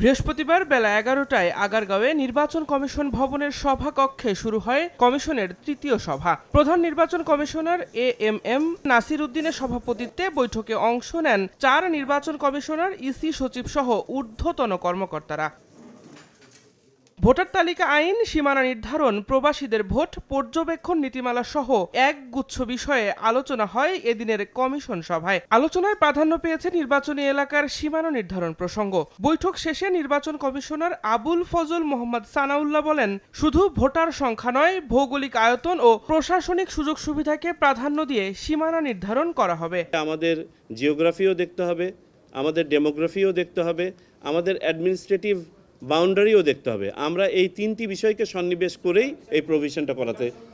বৃহস্পতিবার বেলা ১১টায় আগারগাঁওয়ে নির্বাচন কমিশন ভবনের সভাকক্ষে শুরু হয় কমিশনের তৃতীয় সভা। প্রধান নির্বাচন কমিশনার এএমএম নাসির উদ্দিনের সভাপতিত্বে বৈঠকে অংশ নেন ৪ নির্বাচন কমিশনার, ইসি সচিব সহ ঊর্ধ্বতন কর্মকর্তারা। ভোটার তালিকা আইন, সীমানা নির্ধারণ, প্রবাসীদের ভোট, পর্যবেক্ষণ নীতিমালা সহ একগুচ্ছ বিষয়ে আলোচনা হয় এদিনের কমিশন সভায়। আলোচনায় প্রাধান্য পেয়েছে নির্বাচনী এলাকার সীমানা নির্ধারণ প্রসঙ্গ। বৈঠক শেষে নির্বাচন কমিশনার আবুল ফজল মোহাম্মদ সানাউল্লাহ বলেন, শুধু ভোটার সংখ্যা নয়, ভৌগোলিক আয়তন ও প্রশাসনিক সুযোগ সুবিধাকে প্রাধান্য দিয়ে সীমানা নির্ধারণ করা হবে। আমাদের জিওগ্রাফিও দেখতে হবে, আমাদের ডেমোগ্রাফিও দেখতে হবে, আমাদের অ্যাডমিনিস্ট্রেটিভ বাউন্ডারিও দেখতে হবে। আমরা এই 3টি বিষয়কে সন্নিবেশ করেই এই প্রভিশনটা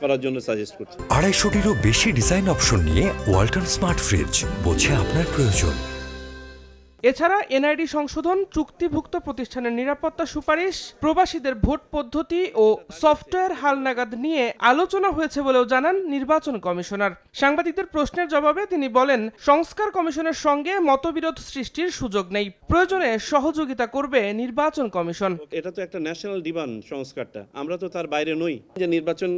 করার জন্য সাজেস্ট করছি। 250-টিরও বেশি ডিজাইন অপশন নিয়ে ওয়ালটন স্মার্ট ফ্রিজ, বোঝে আপনার প্রয়োজন। এছাড়া এনআইডি সংশোধন, চুক্তিভুক্ত প্রতিষ্ঠানের নিরাপত্তা সুপারিশ, প্রবাসীদের ভোট পদ্ধতি ও সফটওয়্যার হালনাগাদ নিয়ে আলোচনা হয়েছে বলেও জানান নির্বাচন কমিশনার। সাংবাদিকদের প্রশ্নের জবাবে তিনি বলেন, সংস্কার কমিশনের সঙ্গে মতবিরোধ সৃষ্টির সুযোগ নেই, প্রয়োজনে সহযোগিতা করবে নির্বাচন কমিশন। এটা তো একটা ন্যাশনাল ডিমান্ড সংস্কারটা, আমরা তো তার বাইরে নই। যে নির্বাচন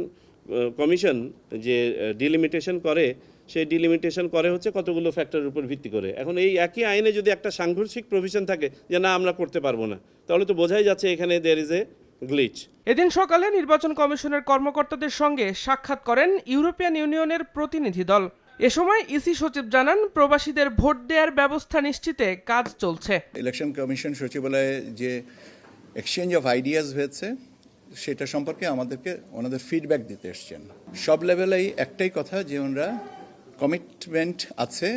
কমিশন যে ডিলিমিটেশন করে, সেই ডিলিমিটেশন করে হচ্ছে কতগুলো ফ্যাক্টরের উপর ভিত্তি করে। এখন এই একই আইনে যদি একটা সাংঘর্ষিক প্রভিশন থাকে যে না আমরা করতে পারবো না, তাহলে তো বোঝাই যাচ্ছে এখানে দেয়ার ইজ এ গ্লিচ। এদিন সকালে নির্বাচন কমিশনের কর্মকর্তাদের সঙ্গে সাক্ষাৎ করেন ইউরোপিয়ান ইউনিয়নের প্রতিনিধি দল। এ সময় ইসি সচিব জানান, প্রবাসীদের ভোট দেওয়ার ব্যবস্থা নিশ্চিতে কাজ চলছে। ইলেকশন কমিশন সচিবালয়ে যে এক্সচেঞ্জ অফ আইডিয়াস হয়েছে সেটা সম্পর্কে আমাদেরকে ওনাদের ফিডব্যাক দিতে এসছেন। সব লেভেলেই একটাই কথা যে ওনারা কমিটমেন্ট আছে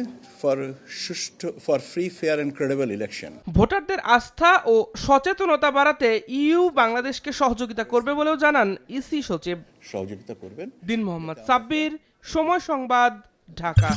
for free, fair and credible election. ভোটারদের আস্থা ও সচেতনতা বাড়াতে ইইউ বাংলাদেশকে সহযোগিতা করবে বলেও জানান ইসি সচিব। সহযোগিতা করবেন। দিন মোহাম্মদ সাব্বির, সময় সংবাদ, ঢাকা।